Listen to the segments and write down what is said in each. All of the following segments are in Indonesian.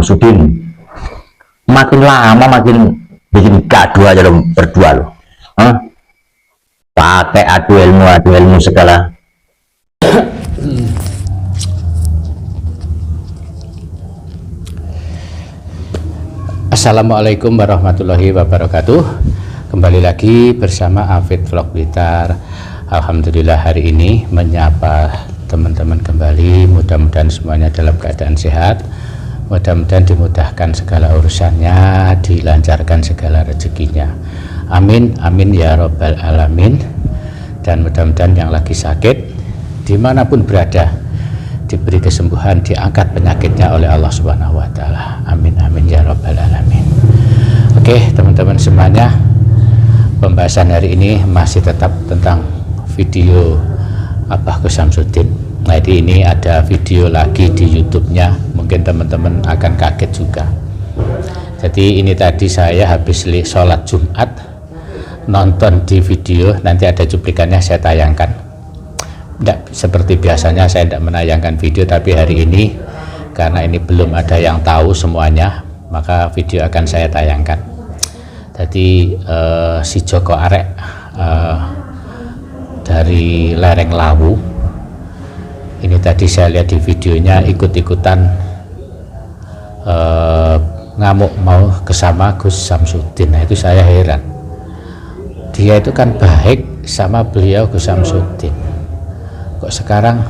Samsudin. Makin lama makin bikin gaduh aja lo berdua lo. Pakai adu ilmu segala. Assalamualaikum warahmatullahi wabarakatuh. Kembali lagi bersama Afid Vlog Blitar. Alhamdulillah hari ini menyapa teman-teman kembali. Mudah-mudahan semuanya dalam keadaan sehat. Mudah-mudahan dimudahkan segala urusannya, dilancarkan segala rezekinya. Amin, amin ya robbal alamin. Dan mudah-mudahan yang lagi sakit dimanapun berada diberi kesembuhan, diangkat penyakitnya oleh Allah Subhanahu wa Ta'ala. Amin, amin ya robbal alamin. Oke teman-teman semuanya, pembahasan hari ini masih tetap tentang video Gus Samsudin. Nah ini ada video lagi di YouTube-nya, mungkin teman-teman akan kaget juga. Jadi ini tadi saya habis sholat Jumat, nonton di video, nanti ada cuplikannya saya tayangkan. Tidak seperti biasanya saya tidak menayangkan video, tapi hari ini karena ini belum ada yang tahu semuanya, maka video akan saya tayangkan. Jadi si Joko Arek dari lereng Lawu ini tadi saya lihat di videonya ikut-ikutan ngamuk mau kesama Gus Samsudin. Nah itu saya heran, dia itu kan baik sama beliau Gus Samsudin, kok sekarang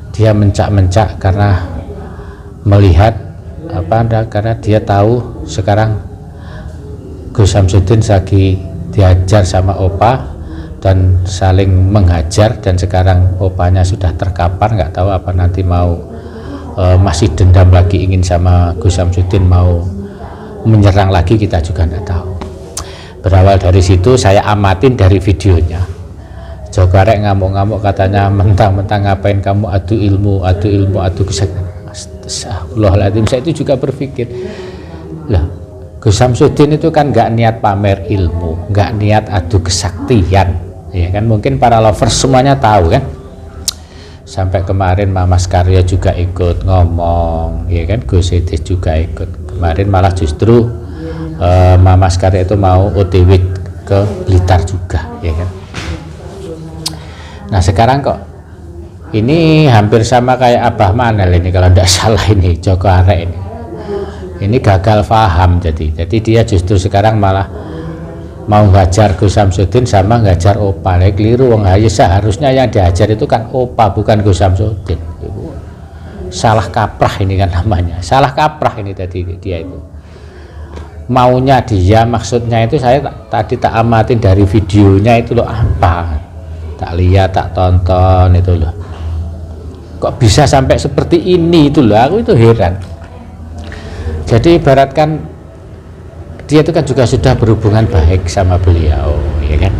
dia mencak-mencak karena melihat karena dia tahu sekarang Gus Samsudin lagi diajar sama opa dan saling menghajar, dan sekarang opanya sudah terkapar, nggak tahu apa nanti mau masih dendam lagi ingin sama Gus Samsudin, mau menyerang lagi, kita juga nggak tahu. Berawal dari situ saya amatin dari videonya. Joko Arek ngamuk-ngamuk katanya mentang-mentang ngapain kamu adu ilmu, adu kesaktian. Astagfirullahaladzim, saya itu juga berpikir lah, Gus Samsudin itu kan nggak niat pamer ilmu, nggak niat adu kesaktian, ya kan? Mungkin para lovers semuanya tahu kan. Sampai kemarin Mamas Karyo juga ikut ngomong, ya kan? Gus Idris juga ikut. Kemarin malah justru Mamas Karyo itu mau OTW ke Blitar juga, ya kan? Nah sekarang kok ini hampir sama kayak Abah Manel ini, kalau tidak salah ini Joko Arek ini gagal paham. Jadi dia justru sekarang malah mau ngajar Gus Samsudin sama ngajar opa. Keliru, wong aja seharusnya yang diajar itu kan opa, bukan Gus Samsudin. Salah kaprah ini kan namanya, salah kaprah ini tadi dia itu. Maunya dia, maksudnya itu saya tadi tak amatin dari videonya itu loh, apa tak lihat, tak tonton itu loh, kok bisa sampai seperti ini itu loh, aku itu heran. Jadi ibaratkan dia itu kan juga sudah berhubungan baik sama beliau, ya kan,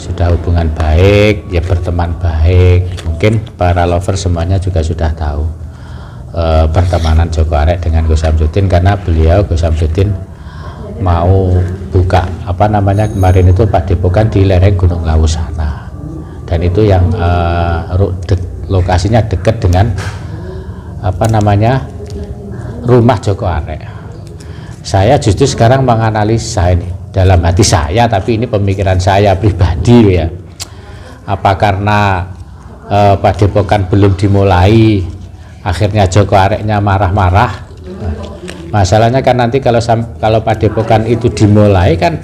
sudah hubungan baik, ya berteman baik. Mungkin para lover semuanya juga sudah tahu pertemanan Joko Arek dengan Gus Samsudin, karena beliau Gus Samsudin mau buka kemarin itu padepokan di lereng Gunung Lawu sana, dan itu yang lokasinya dekat dengan rumah Joko Arek. Saya justru sekarang menganalisa ini dalam hati saya, tapi ini pemikiran saya pribadi ya. Apa karena padepokan belum dimulai, akhirnya Joko Areknya marah-marah. Masalahnya kan nanti kalau padepokan itu dimulai kan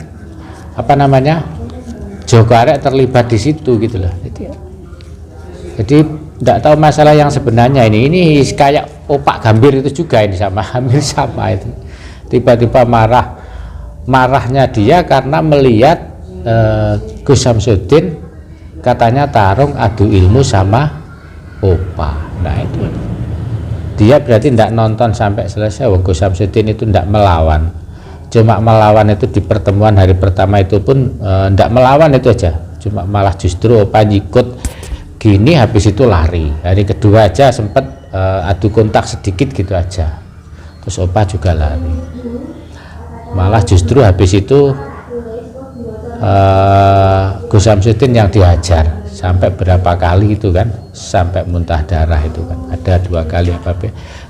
Joko Arek terlibat di situ gitu loh. Jadi tidak tahu masalah yang sebenarnya ini kayak opak Gambir itu juga, ini hampir sama itu. Tiba-tiba marahnya dia karena melihat Gus Samsudin katanya tarung adu ilmu sama opa. Nah itu dia berarti tidak nonton sampai selesai. Gus Samsudin itu tidak melawan, cuma melawan itu di pertemuan hari pertama itu pun tidak melawan itu aja, cuma malah justru opa nyikut gini, habis itu lari. Hari kedua aja sempat adu kontak sedikit gitu aja, terus opa juga lari. Malah justru habis itu Gus Samsudin yang dihajar. sampai berapa kali itu kan, sampai muntah darah itu kan, ada 2 kali apa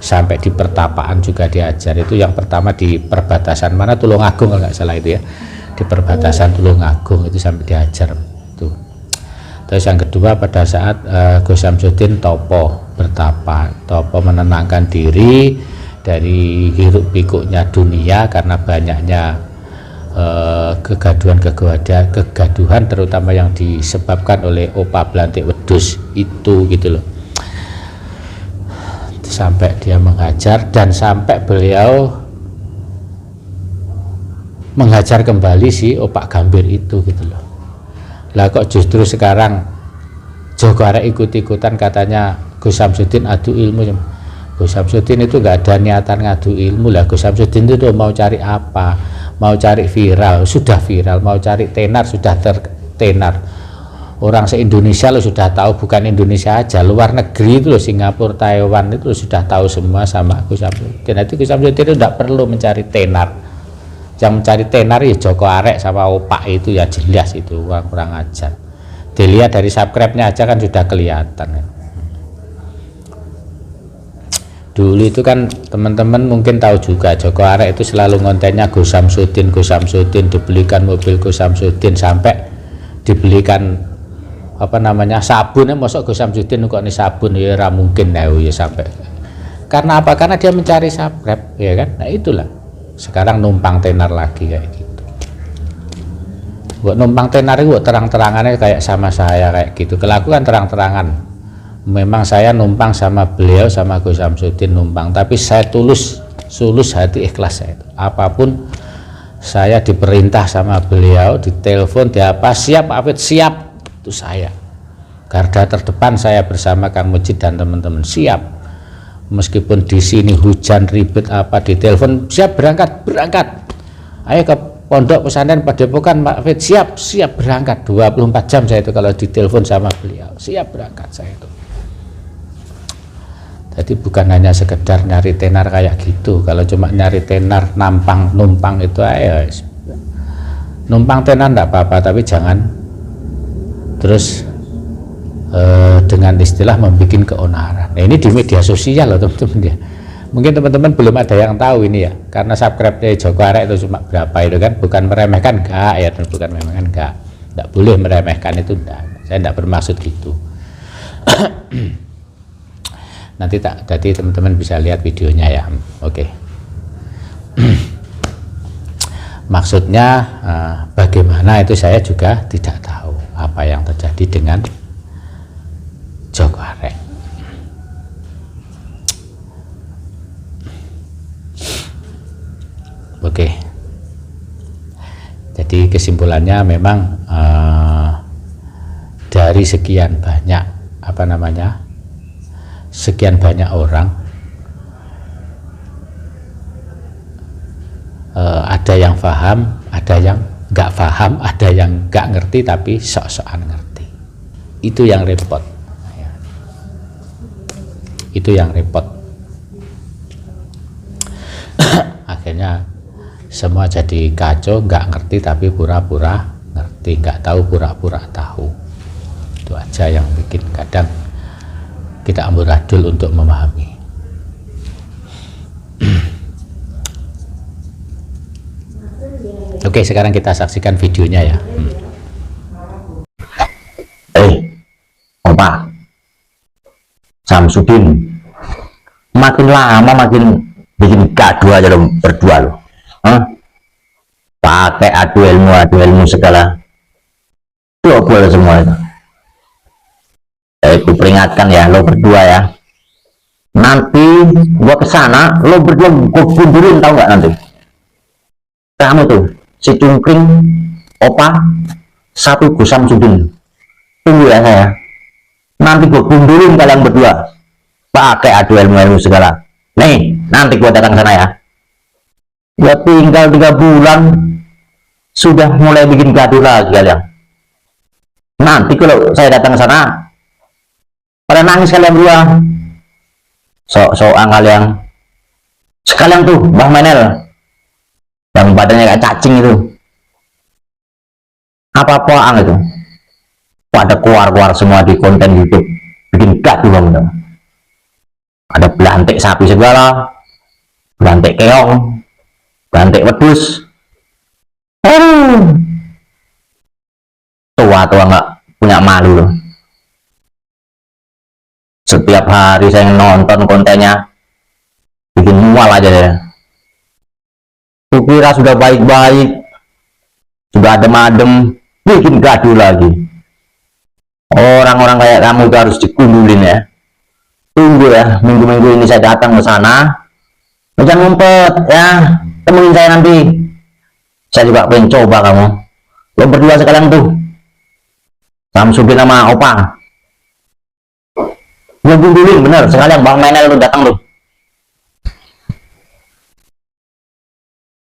sampai di pertapaan juga diajar. Itu yang pertama di perbatasan mana, Tulungagung kalau nggak salah itu ya, di perbatasan Tulungagung itu sampai diajar itu. Terus yang kedua pada saat Gus Samsudin topo bertapa, topo menenangkan diri dari hiruk pikuknya dunia karena banyaknya kegaduhan terutama yang disebabkan oleh opa belantik wedus itu gitu loh. Sampai dia mengajar dan sampai beliau menghajar kembali si opak gambir itu gitu loh. Lah kok justru sekarang Joko Arek ikut-ikutan katanya Gus Samsudin adu ilmu. Gus Samsudin itu nggak ada niatan ngadu ilmu lah. Gus Samsudin itu mau cari apa? Mau cari viral, sudah viral. Mau cari tenar, sudah tertenar. Orang se-Indonesia lo sudah tahu, bukan Indonesia aja, luar negeri itu loh, Singapura, Taiwan itu sudah tahu semua sama Gus Samsudin. Nanti Gus Samsudin itu tidak perlu mencari tenar. Yang mencari tenar ya Joko Arek sama opak itu ya jelas itu kurang ajar. Dilihat dari subscribe-nya aja kan sudah kelihatan kan. Dulu itu kan teman-teman mungkin tahu juga Joko Arek itu selalu ngontennya Gus Samsudin, dibelikan mobil Gus Samsudin, sampai dibelikan apa namanya sabun. Masuk Gus Samsudin kok ini sabun ya mungkin ya sampai. Karena apa? Karena dia mencari subscribe ya kan. Nah itulah sekarang numpang tenar lagi kayak gitu. Buat numpang tenar itu terang-terangannya kayak sama saya kayak gitu. Kelakuan terang-terangan. Memang saya numpang sama beliau, sama Gus Samsudin numpang, tapi saya tulus hati, ikhlas saya. Apapun saya diperintah sama beliau, ditelepon, di apa siap, Afid siap, itu saya. Garda terdepan saya bersama Kang Mujid dan teman-teman siap. Meskipun di sini hujan ribet apa, ditelepon siap berangkat. Ayo ke pondok pesantren Padepokan Pak Afid siap berangkat. 24 jam saya itu kalau ditelepon sama beliau, siap berangkat saya itu. Jadi bukan hanya sekedar nyari tenar kayak gitu. Kalau cuma nyari tenar numpang itu ayo numpang tenar enggak apa-apa, tapi jangan terus dengan istilah membuat keonaran. Nah, ini di media sosial loh teman-teman ya. Mungkin teman-teman belum ada yang tahu ini ya, karena subscribe-nya Joko Arek itu cuma berapa itu kan, bukan meremehkan enggak ya, bukan meremehkan enggak boleh meremehkan itu enggak. Saya enggak bermaksud gitu. Nanti jadi teman-teman bisa lihat videonya ya. Oke. Maksudnya bagaimana itu saya juga tidak tahu apa yang terjadi dengan Joko Arek. Oke. Jadi kesimpulannya memang dari sekian banyak sekian banyak orang, ada yang paham, ada yang nggak paham, ada yang nggak ngerti tapi sok-sokan ngerti. Itu yang repot. Itu yang repot. Akhirnya semua jadi kacau, nggak ngerti tapi pura-pura ngerti, nggak tahu pura-pura tahu. Itu aja yang bikin kadang kita amburadul untuk memahami. Oke, sekarang kita saksikan videonya ya. Opa Samsudin makin lama makin bikin gaduh aja lo berdua lo. Pakai adu ilmu segala. Coba semua itu. Aku peringatkan ya lo berdua ya, nanti gua kesana lo berdua gua kundurin, tahu nggak nanti kamu tuh si cungkring opa satu Gus Samsudin, tunggu ya saya, nanti gua kundurin kalian berdua pakai adu ilmu segala. Nih nanti gua datang sana ya, gua tinggal 3 bulan sudah mulai bikin gaduh lagi kalian. Nanti kalau saya datang sana pada nangis kalian berdua, sok-sokan kalian sekalian tuh Mbah Menel yang badannya kayak cacing itu, apa-apaan itu pada keluar semua di konten YouTube, bikin gaduh kamu dong. Ada belantik sapi segala, belantik keong, belantik wedus. Tua-tua nggak punya malu loh. Setiap hari saya nonton kontennya, bikin mual aja ya. Kukira sudah baik-baik, sudah adem-adem, bikin gaduh lagi. Orang-orang kayak kamu itu harus dikundulin ya. Tunggu ya, minggu-minggu ini saya datang ke sana. Jangan ngumpet ya, temuin saya nanti. Saya juga pengen coba kamu. Lo berdua sekalian tuh, Samsudin sama Opa. Gue gundulin bener, sekalian Bang Menel lu datang tuh.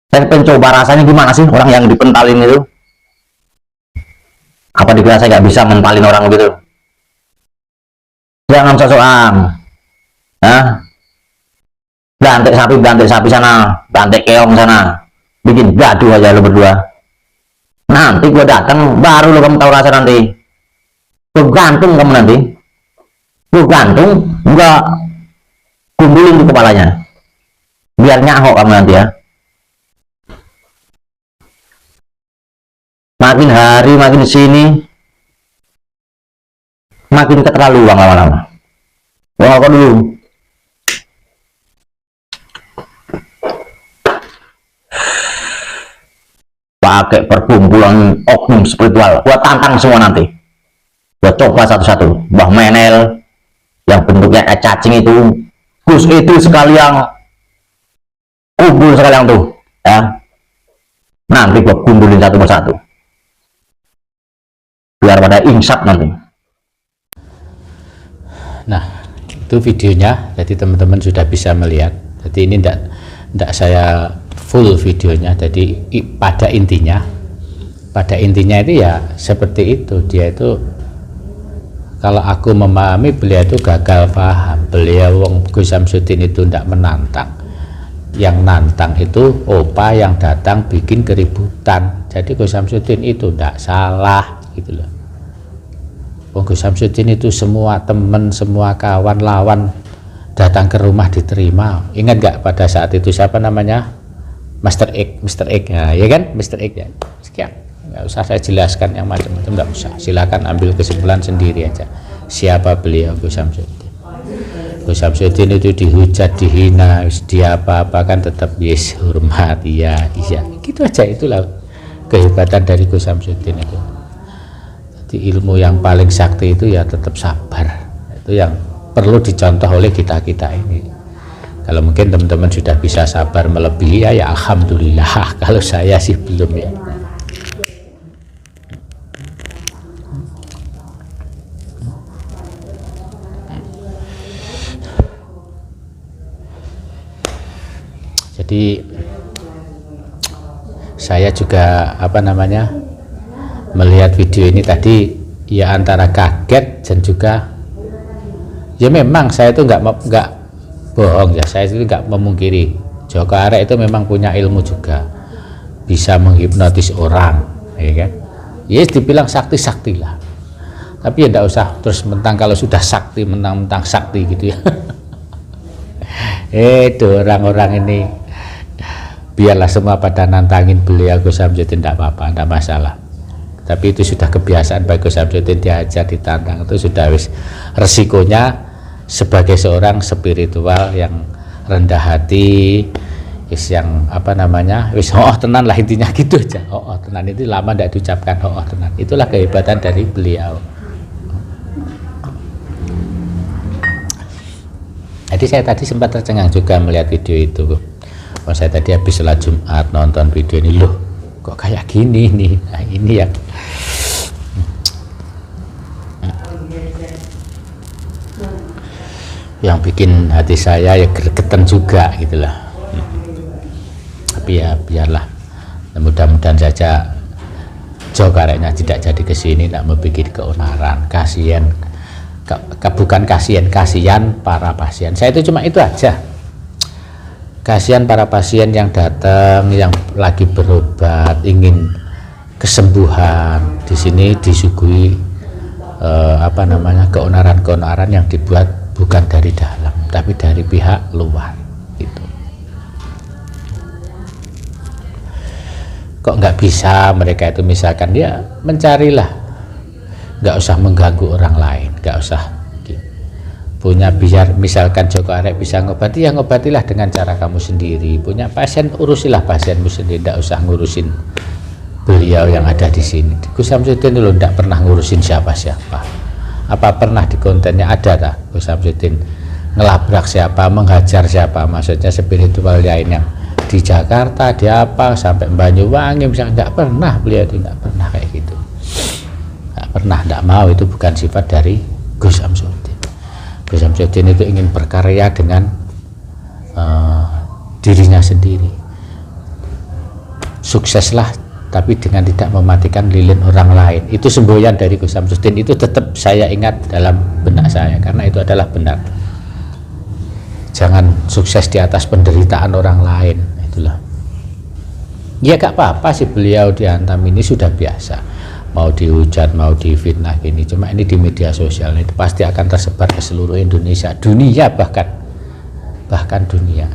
Saya pengen coba rasanya gimana sih orang yang dipentalin itu. Apa dikira saya nggak bisa mentalin orang gitu? Jangan sosokan. Nah, bantek sapi sana, bantek keong sana, bikin gaduh aja lo berdua. Nanti gue datang, baru lo kamu tahu rasa nanti. Gue gantung kamu nanti. Gue gantung, gue gundulin di kepalanya. Biar nyahok kamu nanti ya. Makin hari makin sini, makin keterlaluan lama-lama. Wah, kok dulu pakai perkumpulan oknum spiritual, gua tantang semua nanti. Gua coba satu-satu. Mbah Menel yang bentuknya kayak cacing itu, Gus itu sekalian, kumpul sekalian tuh ya. Nanti gua kumpulin satu persatu biar pada insap nanti. Nah, itu videonya, jadi teman-teman sudah bisa melihat. Jadi ini tidak saya full videonya, jadi pada intinya itu ya seperti itu. Dia itu, kalau aku memahami, beliau itu gagal paham. Beliau Gus Samsudin itu tidak menantang, yang nantang itu Opa yang datang bikin keributan. Jadi Gus Samsudin itu tidak salah gitu loh. Gus Samsudin itu semua teman, semua kawan, lawan datang ke rumah diterima. Ingat gak pada saat itu siapa namanya? Mr. X ya kan, Mr. X ya. Sekian, nggak usah saya jelaskan yang macam-macam, nggak usah. Silakan ambil kesimpulan sendiri aja. Siapa beliau Gus Samsudin? Gus Samsudin itu dihujat, dihina, dia apa-apa kan tetap yes, hormat, iya, gitu aja. Itulah kehebatan dari Gus Samsudin itu. Jadi ilmu yang paling sakti itu ya tetap sabar. Itu yang perlu dicontoh oleh kita-kita ini. Kalau mungkin teman-teman sudah bisa sabar melebihi ya alhamdulillah. Kalau saya sih belum ya. Jadi saya juga melihat video ini tadi ya antara kaget dan juga ya memang saya itu nggak bohong ya, saya itu nggak memungkiri Joko Arek itu memang punya ilmu juga, bisa menghipnotis orang ya kan. Ya dibilang sakti lah, tapi ya nggak usah terus mentang kalau sudah sakti mentang sakti gitu ya. Itu orang-orang ini biarlah semua pada nantangin beliau Gus Samsudin, tidak apa-apa, tidak masalah. Tapi itu sudah kebiasaan bagi Gus Samsudin, diajar, ditantang, itu sudah resikonya sebagai seorang spiritual yang rendah hati, yang tenan lah intinya gitu aja. Tenan itu lama tidak diucapkan tenan. Itulah kehebatan dari beliau. Jadi saya tadi sempat tercengang juga melihat video itu. Saya tadi habis sholat Jumat nonton video ini, loh kok kayak gini nih. Nah ini yang bikin hati saya ya gregetan juga gitulah. Tapi ya biarlah, mudah-mudahan saja Joko Areknya tidak jadi kesini, tidak membuat keonaran. Kasihan, bukan kasihan para pasien. Saya itu cuma itu aja. Kasihan para pasien yang datang, yang lagi berobat, ingin kesembuhan. Di sini disuguhi apa namanya, keonaran-keonaran yang dibuat bukan dari dalam tapi dari pihak luar itu. Kok nggak bisa mereka itu, misalkan dia mencarilah, nggak usah mengganggu orang lain, nggak usah punya, biar misalkan Joko Arek bisa ngobati, ya ngobatilah dengan cara kamu sendiri. Punya pasien, urusilah pasienmu sendiri, tidak usah ngurusin beliau yang ada di sini. Gus Samsudin dulu tidak pernah ngurusin siapa-siapa. Apa pernah di kontennya ada tak Gus Samsudin ngelabrak siapa, menghajar siapa? Maksudnya spiritual lain yang di Jakarta, di apa, sampai Banyuwangi misalnya, tidak pernah. Beliau tidak pernah kayak gitu, tidak pernah, tidak mau. Itu bukan sifat dari Gus Samsudin. Gus Samsudin itu ingin berkarya dengan dirinya sendiri, sukseslah tapi dengan tidak mematikan lilin orang lain. Itu semboyan dari Gus Samsudin, itu tetap saya ingat dalam benak saya karena itu adalah benar. Jangan sukses di atas penderitaan orang lain, itulah. Ya gak apa-apa sih, beliau dihantam ini sudah biasa, mau dihujat, mau difitnah gini, cuma ini di media sosial itu pasti akan tersebar ke seluruh Indonesia, dunia, bahkan dunia.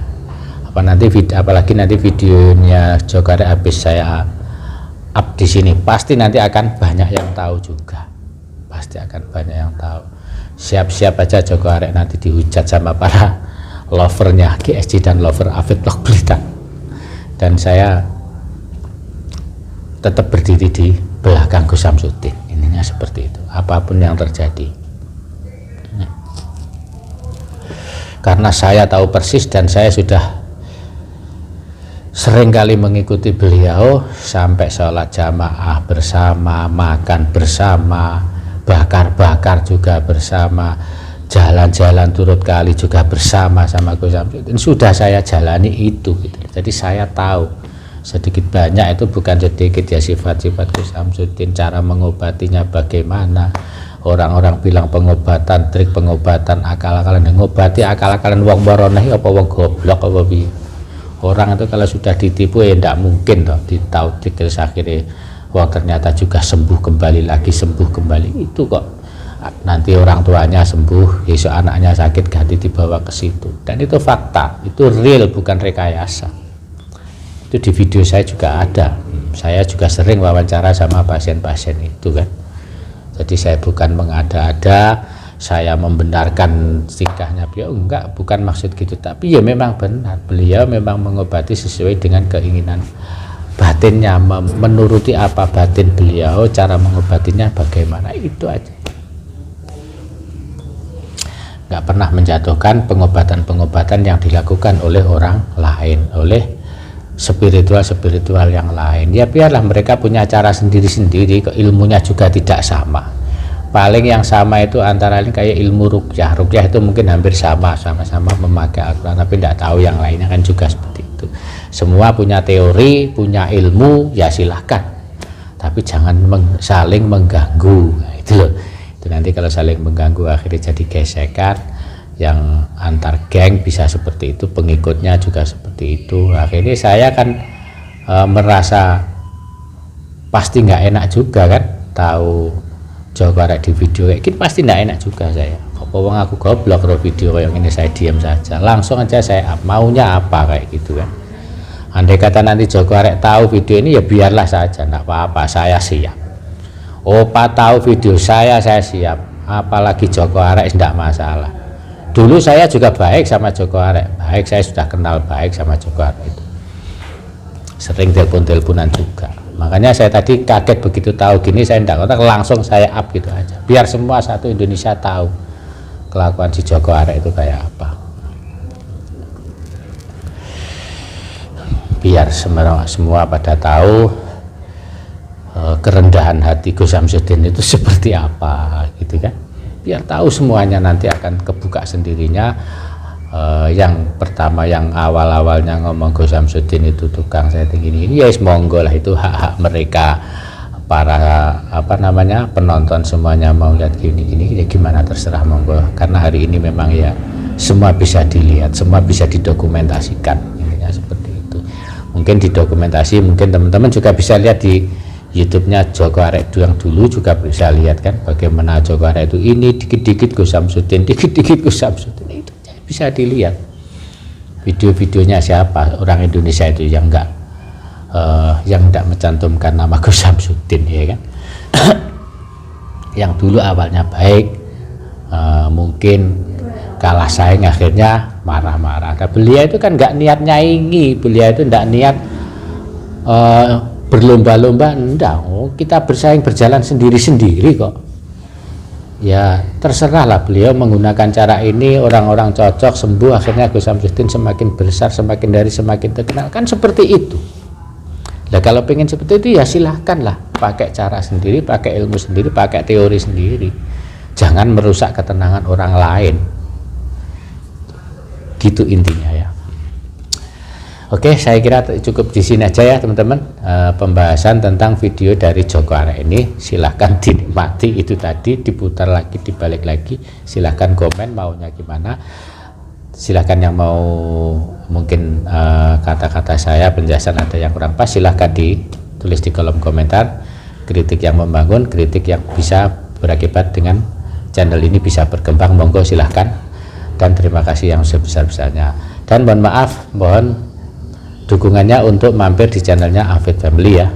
Apalagi nanti videonya Joko Arek habis saya up di sini, pasti nanti akan banyak yang tahu juga, pasti akan banyak yang tahu. Siap-siap aja Joko Arek nanti dihujat sama para lovernya GSG dan lover Afid Blog Blitar, dan saya tetap berdiri di belakang Gus Samsudin. Ininya seperti itu, apapun yang terjadi, karena saya tahu persis dan saya sudah sering kali mengikuti beliau sampai sholat jamaah bersama, makan bersama, bakar-bakar juga bersama, jalan-jalan turut kali juga bersama sama Gus Samsudin. Sudah saya jalani itu gitu. Jadi saya tahu sedikit banyak itu, bukan sedikit ya, sifat-sifat Gus Samsudin, cara mengobatinya bagaimana. Orang-orang bilang pengobatan, trik pengobatan, akal-akalan, ngobati akal-akalan wong baroneh apa wong goblok apa piye. Orang itu kalau sudah ditipu ya tidak mungkin toh ditautik terus akhirnya wah ternyata juga sembuh kembali lagi, sembuh kembali. Itu kok nanti orang tuanya sembuh, besok anaknya sakit ganti dibawa ke situ, dan itu fakta, itu real, bukan rekayasa. Itu di video saya juga ada, saya juga sering wawancara sama pasien-pasien itu kan. Jadi saya bukan mengada-ada, saya membenarkan tingkahnya beliau, enggak, bukan maksud gitu, tapi ya memang benar, beliau memang mengobati sesuai dengan keinginan batinnya, menuruti apa batin beliau, cara mengobatinya bagaimana, itu aja. Enggak pernah menjatuhkan pengobatan-pengobatan yang dilakukan oleh orang lain, oleh spiritual yang lain. Ya biarlah mereka punya cara sendiri-sendiri, ilmunya juga tidak sama. Paling yang sama itu antara lain kayak ilmu ruqyah itu mungkin hampir sama-sama memakai Al-Quran, tapi tidak tahu yang lainnya kan juga seperti itu. Semua punya teori, punya ilmu, ya silahkan, tapi jangan saling mengganggu. Nah, itu loh, itu nanti kalau saling mengganggu akhirnya jadi gesekan, yang antar geng bisa seperti itu, pengikutnya juga seperti itu. Akhirnya saya kan merasa pasti nggak enak juga kan, tahu Joko Arek di video kayak gitu pasti nggak enak juga saya. Apa wong aku goblok kalau video kayak ini saya diam saja, langsung aja saya maunya apa kayak gitu kan. Andai kata nanti Joko Arek tahu video ini ya biarlah saja, nggak apa-apa, saya siap. Opa tahu video saya siap, apalagi Joko Arek tidak masalah. Dulu saya juga baik sama Joko Arek, baik, saya sudah kenal baik sama Joko Arek itu, sering telepon-teleponan juga. Makanya saya tadi kaget begitu tahu gini, saya tidak kontak, langsung saya up gitu aja, biar semua satu Indonesia tahu kelakuan si Joko Arek itu kayak apa, biar semua pada tahu kerendahan hati Gus Samsudin itu seperti apa gitu kan, biar tahu semuanya, nanti akan kebuka sendirinya. Yang pertama, yang awal-awalnya ngomong Gus Samsudin itu tukang setting ini ya monggo lah, itu hak-hak mereka, para apa namanya penonton semuanya mau lihat gini ya gimana, terserah, monggo, karena hari ini memang ya semua bisa dilihat, semua bisa didokumentasikan, intinya seperti itu. Mungkin didokumentasi, mungkin teman-teman juga bisa lihat di YouTube-nya Joko Arek yang dulu juga bisa lihat kan bagaimana Joko Arek itu ini dikit-dikit Gus Samsudin, dikit-dikit Gus Samsudin, itu bisa dilihat video-videonya siapa orang Indonesia itu yang enggak mencantumkan nama Gus Samsudin, ya kan. Yang dulu awalnya baik, mungkin kalah saing akhirnya marah-marah. Nah, beliau itu kan nggak niat nyaingi, beliau itu nggak niat berlomba-lomba, enggak. Oh, kita bersaing berjalan sendiri-sendiri kok. Ya terserahlah beliau menggunakan cara ini, orang-orang cocok sembuh, akhirnya Gus Samsudin semakin besar, semakin terkenal, kan seperti itu. Nah kalau pengen seperti itu ya silahkanlah, pakai cara sendiri, pakai ilmu sendiri, pakai teori sendiri, jangan merusak ketenangan orang lain, gitu intinya ya. Oke, saya kira cukup di sini aja ya teman-teman, pembahasan tentang video dari Joko Arek ini. Silahkan dinikmati, itu tadi diputar lagi, dibalik lagi, silahkan komen maunya gimana, silahkan yang mau mungkin kata-kata saya penjelasan ada yang kurang pas, silahkan ditulis di kolom komentar. Kritik yang membangun, kritik yang bisa berakibat dengan channel ini bisa berkembang, monggo silahkan. Dan terima kasih yang sebesar-besarnya, dan mohon maaf, mohon dukungannya untuk mampir di channelnya Afid Family ya.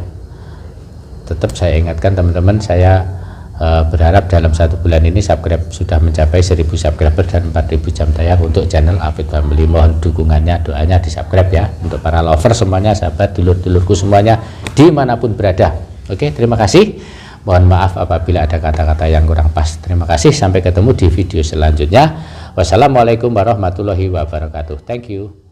Tetap saya ingatkan teman-teman, saya berharap dalam 1 bulan ini subscribe sudah mencapai 1000 subscriber dan 4000 jam tayang untuk channel Afid Family. Mohon dukungannya, doanya di subscribe ya, untuk para lover semuanya, sahabat dulur-dulurku semuanya dimanapun berada. Oke, terima kasih, mohon maaf apabila ada kata-kata yang kurang pas. Terima kasih, sampai ketemu di video selanjutnya. Wassalamualaikum warahmatullahi wabarakatuh. Thank you.